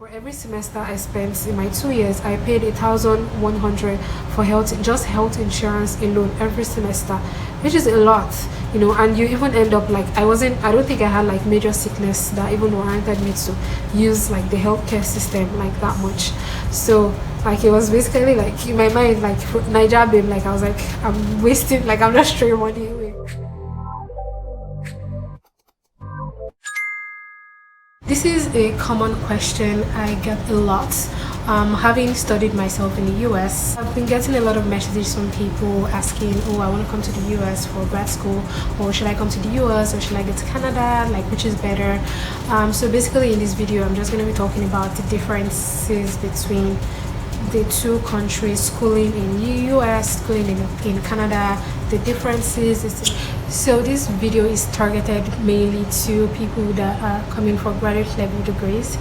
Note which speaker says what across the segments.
Speaker 1: For every semester I spent in my 2 years, I paid 1,100 for health insurance alone every semester, which is a lot, and you even end up like I don't think I had like major sickness that even warranted me to use like the healthcare system like that much. So like it was basically like in my mind like Niger babe, like I was like I'm wasting, like I'm just throwing money away. This is a common question I get a lot. Having studied myself in the US, I've been getting a lot of messages from people asking, oh, I want to come to the US for grad school, or should I come to the US, or should I go to Canada, like which is better? So basically in this video, I'm just going to be talking about the differences between the two countries, schooling in the US, schooling in Canada, the differences. So this video is targeted mainly to people that are coming for graduate level degrees,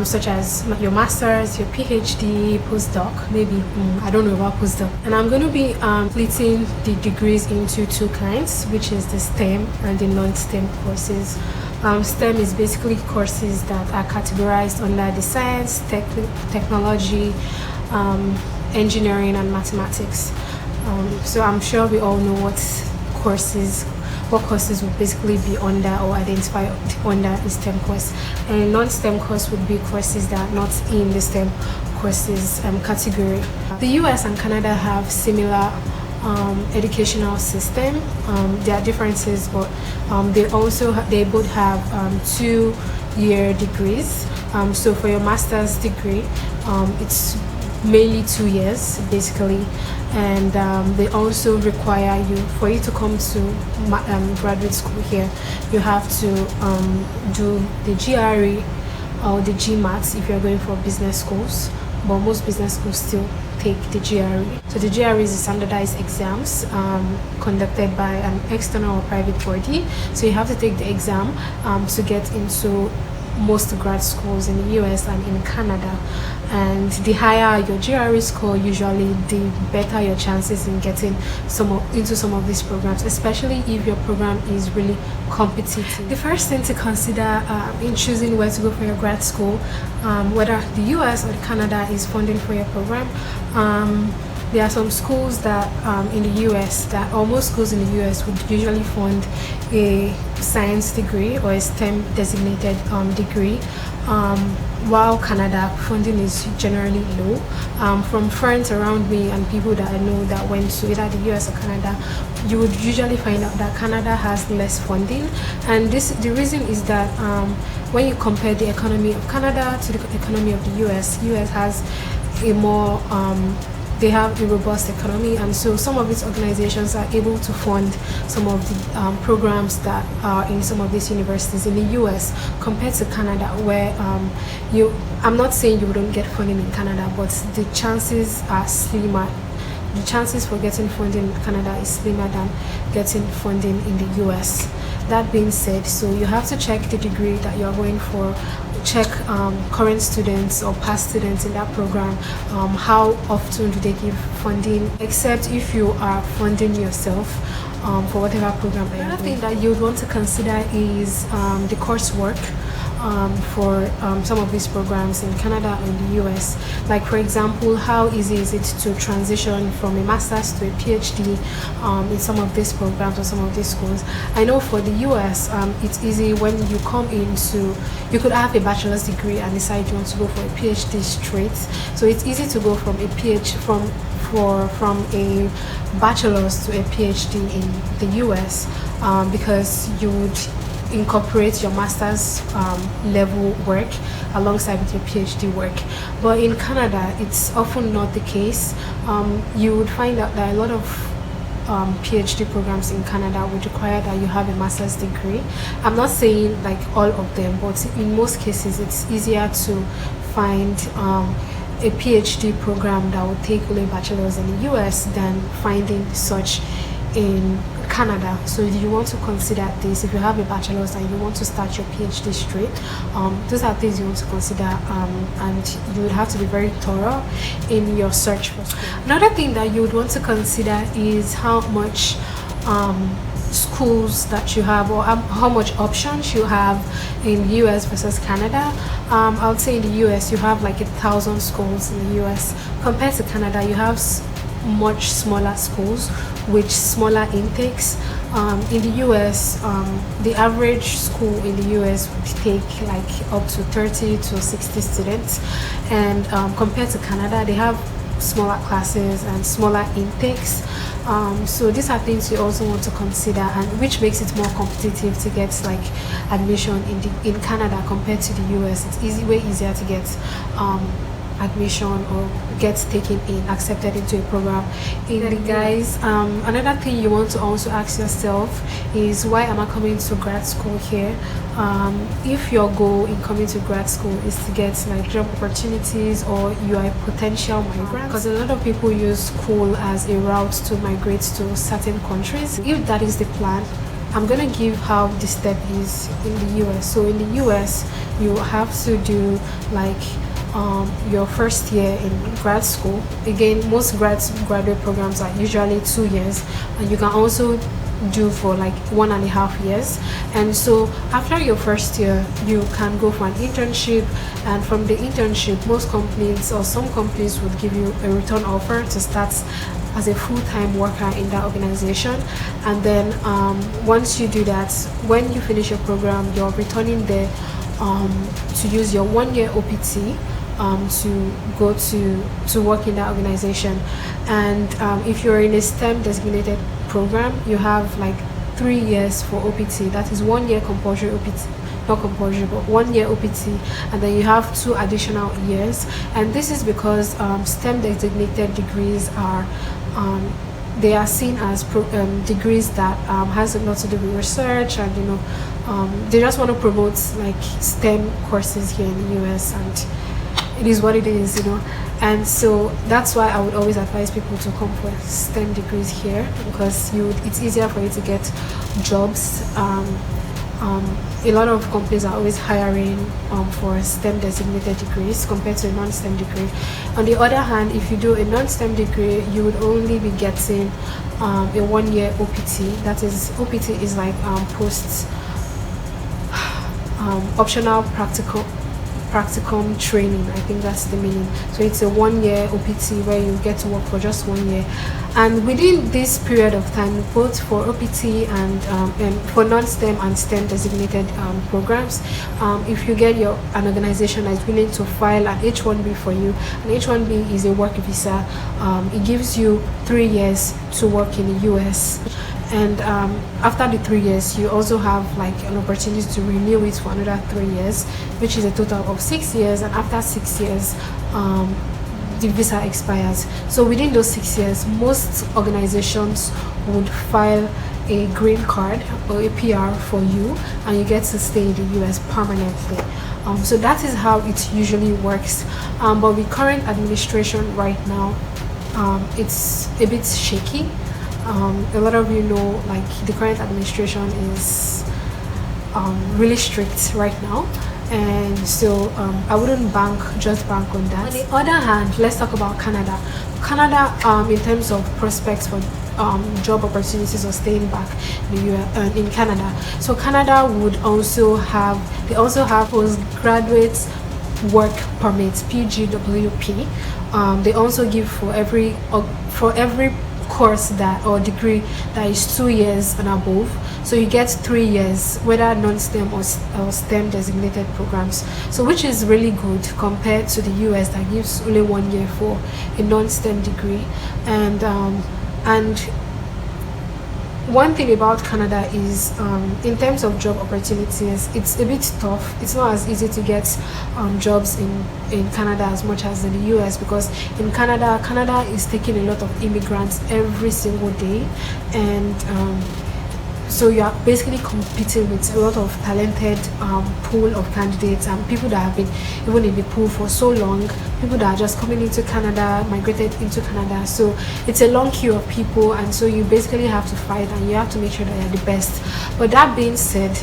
Speaker 1: such as your master's, your PhD, postdoc, maybe, I don't know about postdoc. And I'm going to be splitting the degrees into two kinds, which is the STEM and the non-STEM courses. STEM is basically courses that are categorized under the science, technology, engineering and mathematics. So I'm sure we all know what courses would basically be under or identify under a STEM course, and non-STEM course would be courses that are not in the STEM courses category. The US and Canada have similar educational system. There are differences, but they both have 2-year degrees. So for your master's degree, it's mainly 2 years basically, and they also require you, for you to come to graduate school here, you have to do the GRE or the GMAT if you're going for business schools, but most business schools still take the GRE. So the GRE is the standardized exams conducted by an external or private body. So you have to take the exam to get into most grad schools in the US and in Canada. And the higher your GRE score, usually the better your chances in getting into some of these programs, especially if your program is really competitive. The first thing to consider in choosing where to go for your grad school, whether the US or Canada is funding for your program. There are some schools that in the US, that almost schools in the US would usually fund a science degree or a STEM designated degree, while Canada funding is generally low. From friends around me and people that I know that went to either the US or Canada, you would usually find out that Canada has less funding, and the reason is that when you compare the economy of Canada to the economy of the US has a more they have a robust economy, and so some of these organizations are able to fund some of the programs that are in some of these universities in the US compared to Canada, where I'm not saying you wouldn't get funding in Canada, but the chances are slimmer. The chances for getting funding in Canada is slimmer than getting funding in the US. That being said, so you have to check the degree that you're going for, check current students or past students in that program, how often do they give funding, except if you are funding yourself for whatever program. Another thing that you would want to consider is the coursework for some of these programs in Canada and the US. Like for example, how easy is it to transition from a master's to a PhD in some of these programs or some of these schools? I know for the US, it's easy when you come into, you could have a bachelor's degree and decide you want to go for a PhD straight. So it's easy to go from a from a bachelor's to a PhD in the US because you would incorporate your master's level work alongside with your PhD work. But in Canada, it's often not the case. You would find out that a lot of PhD programs in Canada would require that you have a master's degree. I'm not saying like all of them, but in most cases it's easier to find a PhD program that would take only bachelor's in the US than finding such in Canada. So if you want to consider this, if you have a bachelor's and you want to start your PhD straight, those are things you want to consider, and you would have to be very thorough in your search for school. Another thing that you would want to consider is how much schools that you have, or how much options you have in US versus Canada, I would say in the US you have like 1,000 schools in the US. Compared to Canada, you have much smaller schools with smaller intakes. In the US, the average school in the US would take like up to 30 to 60 students, and compared to Canada, they have smaller classes and smaller intakes. So these are things you also want to consider, and which makes it more competitive to get like admission in Canada compared to the US. It's way easier to get admission or gets taken in, accepted into a program. Guys, another thing you want to also ask yourself is, why am I coming to grad school here? If your goal in coming to grad school is to get like job opportunities, or you are a potential migrant, because a lot of people use school as a route to migrate to certain countries. If that is the plan, I'm gonna give how the step is in the US. So in the US, you have to do like your first year in grad school. Again, most graduate programs are usually 2 years, and you can also do for like 1.5 years. And so after your first year, you can go for an internship, and from the internship, most companies or some companies would give you a return offer to start as a full-time worker in that organization. And then once you do that, when you finish your program, you're returning there to use your 1-year OPT to go to work in that organization. And if you're in a STEM designated program, you have like 3 years for OPT. That is 1 year compulsory OPT, not compulsory, but 1 year OPT, and then you have 2 additional years. And this is because STEM designated degrees are they are seen as degrees that has a lot to do with research, and they just want to promote like STEM courses here in the US, and it is what it is, and so that's why I would always advise people to come for STEM degrees here, because it's easier for you to get jobs. A lot of companies are always hiring for STEM designated degrees compared to a non-STEM degree. On the other hand, if you do a non-STEM degree, you would only be getting a 1 year OPT. That is, OPT is like post optional practicum training, I think that's the meaning. So it's a 1 year OPT where you get to work for just 1 year, and within this period of time, both for OPT and for non-STEM and STEM designated programs, if you get an organization that is willing to file an H1B for you, an H1B is a work visa. It gives you 3 years to work in the US. And after the 3 years, you also have like an opportunity to renew it for another 3 years, which is a total of 6 years. And after 6 years, the visa expires. So within those 6 years, most organizations would file a green card or a PR for you, and you get to stay in the US permanently. So that is how it usually works. But with current administration right now, it's a bit shaky. A lot of you know, like, the current administration is really strict right now, and so I wouldn't just bank on that. On the other hand, let's talk about Canada. In terms of prospects for job opportunities or staying back in Canada, so Canada would also have postgraduate work permits, PGWP. They also give for every course or degree that is 2 years and above. So you get 3 years, whether non-STEM or STEM designated programs, so which is really good compared to the US that gives only 1 year for a non-STEM degree. And one thing about Canada is, in terms of job opportunities, it's a bit tough. It's not as easy to get jobs in Canada as much as in the US, because in Canada is taking a lot of immigrants every single day, and so you are basically competing with a lot of talented pool of candidates and people that have been even in the pool for so long, people that are just coming into Canada, migrated into Canada. So it's a long queue of people, and so you basically have to fight, and you have to make sure that you're the best. But that being said,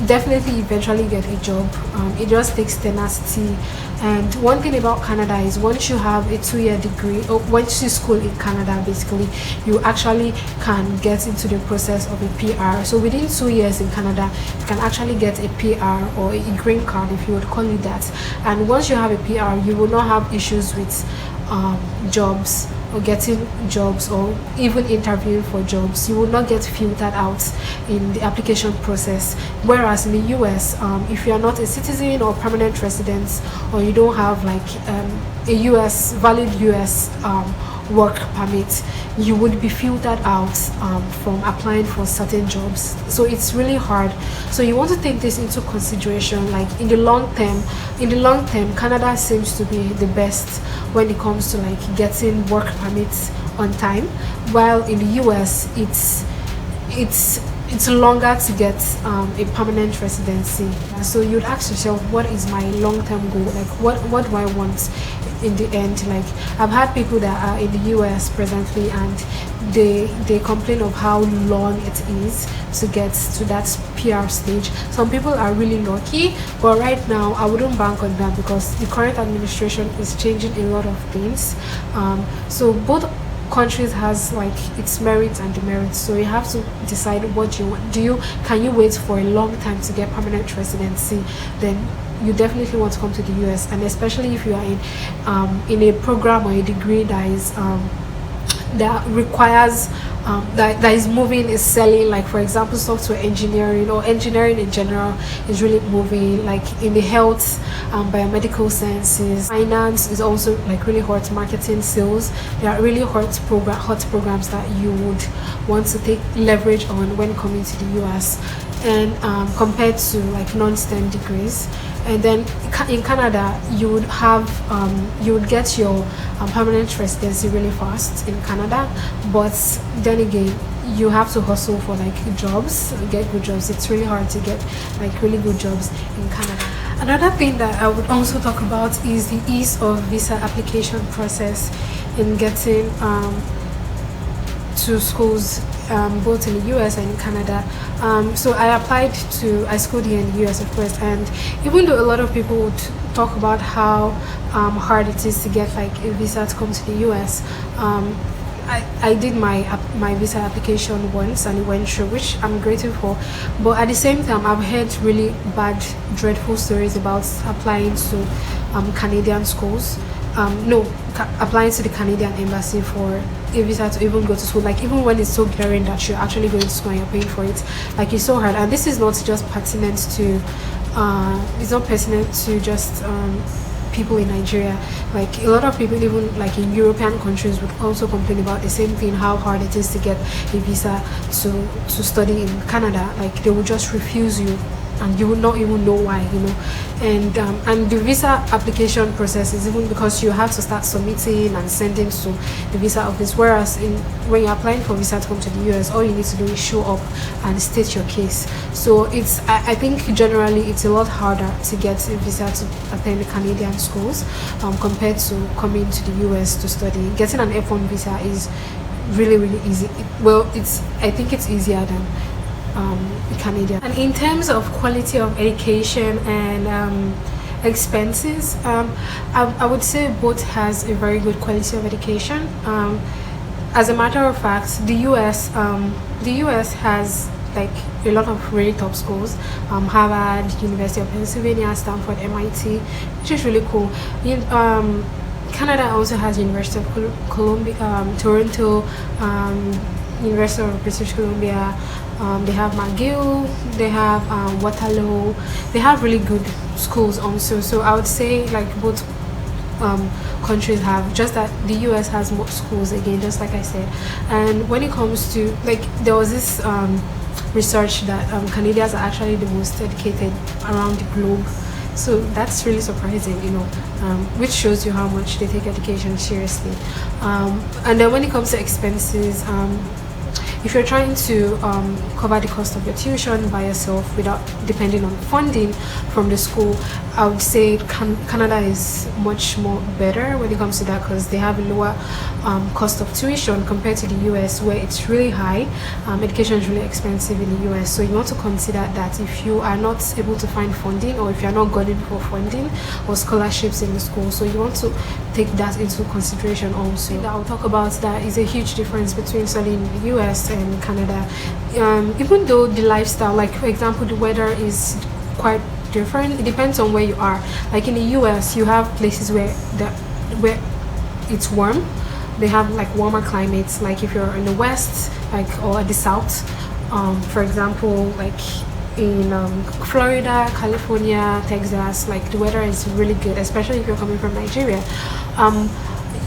Speaker 1: definitely eventually get a job. It just takes tenacity. And one thing about Canada is once you have a 2-year degree, or once you school in Canada, basically, you actually can get into the process of a PR. So within 2 years in Canada, you can actually get a PR or a green card, if you would call it that. And once you have a PR, you will not have issues with jobs or getting jobs or even interviewing for jobs. You will not get filtered out in the application process. Whereas in the US, if you are not a citizen or permanent resident, or you don't have like a valid US work permit, you would be filtered out from applying for certain jobs. So it's really hard. So you want to take this into consideration. Like in the long term, Canada seems to be the best when it comes to like getting work permits on time, while in the US it's longer to get a permanent residency. So you'd ask yourself, what is my long-term goal? Like what do I want in the end? Like I've had people that are in the US presently, and they complain of how long it is to get to that PR stage. Some people are really lucky, but right now I wouldn't bank on that because the current administration is changing a lot of things. So both countries has like its merits and demerits, so you have to decide what you want. Can you wait for a long time to get permanent residency? Then you definitely want to come to the US, and especially if you are in a program or a degree that is that requires that is moving, is selling. Like for example, software engineering or engineering in general is really moving. Like in the health, biomedical sciences, finance is also like really hot. Marketing, sales, there are really hot programs that you would want to take leverage on when coming to the US, and compared to like non-STEM degrees. And then in Canada, you would get your permanent residency really fast in Canada, but then again, you have to hustle for like jobs, get good jobs. It's really hard to get like really good jobs in Canada. Another thing that I would also talk about is the ease of visa application process in getting to schools, both in the US and in Canada. So I schooled here in the US, of course, and even though a lot of people would talk about how hard it is to get like a visa to come to the US, I did my visa application once and it went through, which I'm grateful for. But at the same time, I've heard really bad, dreadful stories about applying to Canadian schools. Applying to the Canadian embassy for a visa to even go to school, like even when it's so glaring that you're actually going to school and you're paying for it, like it's so hard. And this is not just pertinent to just people in Nigeria. Like a lot of people, even like in European countries, would also complain about the same thing, how hard it is to get a visa to study in Canada. Like they will just refuse you, and you will not even know why, and the visa application process is even because you have to start submitting and sending to the visa office, whereas when you're applying for visa to come to the US, all you need to do is show up and state your case. So I think generally it's a lot harder to get a visa to attend the Canadian schools compared to coming to the US to study. Getting an F1 visa is really, really easy. I think it's easier than Canadian. And in terms of quality of education and expenses, I would say both has a very good quality of education. As a matter of fact, the US has like a lot of really top schools, Harvard, University of Pennsylvania, Stanford, MIT, which is really cool. Canada also has University of Columbia, Toronto, University of British Columbia. They have McGill, they have Waterloo. They have really good schools also. So I would say like both countries have, just that the US has more schools, again, just like I said. And when it comes to, like, there was this research that Canadians are actually the most educated around the globe. So that's really surprising, which shows you how much they take education seriously. And then when it comes to expenses, if you're trying to cover the cost of your tuition by yourself without depending on funding from the school, I would say Canada is much more better when it comes to that, because they have a lower cost of tuition compared to the US, where it's really high. Education is really expensive in the US, so you want to consider that if you are not able to find funding, or if you're not going for funding or scholarships in the school. So you want to take that into consideration also. That I'll talk about that is a huge difference between studying in the US and Canada. Even though the lifestyle, like for example the weather is quite different, it depends on where you are. Like in the US you have places where it's warm, they have like warmer climates. Like if you're in the west, like, or at the south, for example, like in Florida, California, Texas, like the weather is really good, especially if you're coming from Nigeria.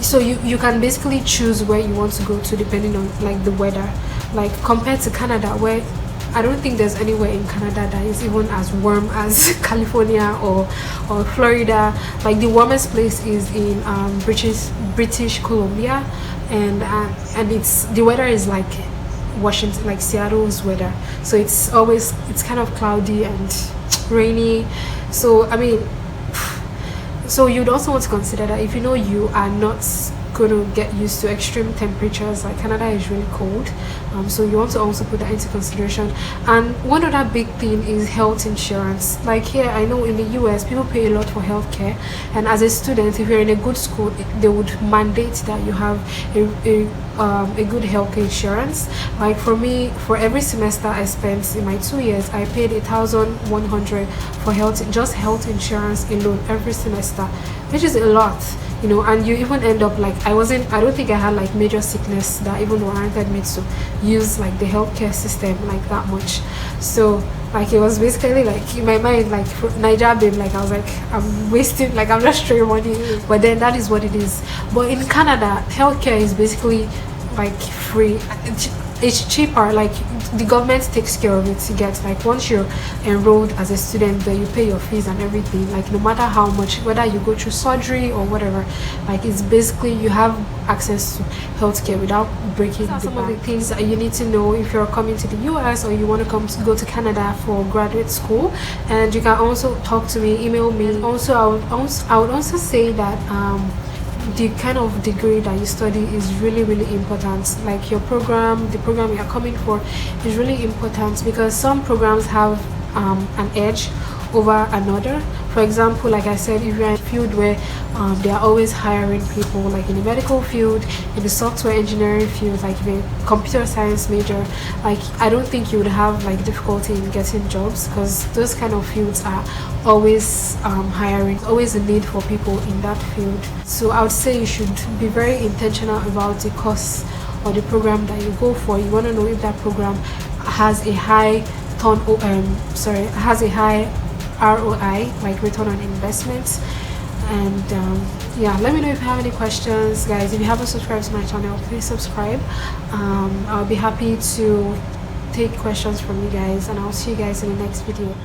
Speaker 1: So you can basically choose where you want to go to depending on like the weather, like compared to Canada, where I don't think there's anywhere in Canada that is even as warm as California or Florida. Like the warmest place is in British Columbia, and it's, the weather is like Washington, like Seattle's weather. So it's kind of cloudy and rainy. So I mean, so you'd also want to consider that if you know you are not going to get used to extreme temperatures, like Canada is really cold, so you want to also put that into consideration. And one other big thing is health insurance. Like here, I know in the US people pay a lot for healthcare, and as a student, if you're in a good school, they would mandate that you have a good health insurance. Like for me, for every semester I spent in my 2 years, I paid 1,100 for just health insurance alone every semester, which is a lot, you know. And you even end up like, I don't think I had like major sickness that even warranted me to use like the healthcare system like that much. So like it was basically like in my mind, like Niger babe, like I was like, I'm wasting, like I'm just throwing money, but then that is what it is. But in Canada, healthcare is basically like free. It's cheaper, like the government takes care of it. You get, like once you're enrolled as a student, then you pay your fees and everything, like no matter how much, whether you go through surgery or whatever, like it's basically you have access to healthcare without breaking the bank. Some of the things that you need to know if you're coming to the US or you want to go to Canada for graduate school. And you can also talk to me, email me. And also I would also say that the kind of degree that you study is really important. Like your program, the program you're coming for is really important, because some programs have an edge over another. For example, like I said, if you're in a field where they are always hiring people, like in the medical field, in the software engineering field, like if you're a computer science major, like I don't think you would have like difficulty in getting jobs, because those kind of fields are always hiring, always a need for people in that field. So I would say you should be very intentional about the course or the program that you go for. You want to know if that program has a high ROI, like return on investment. And yeah, let me know if you have any questions, guys. If you haven't subscribed to my channel, please subscribe. I'll be happy to take questions from you guys, and I'll see you guys in the next video.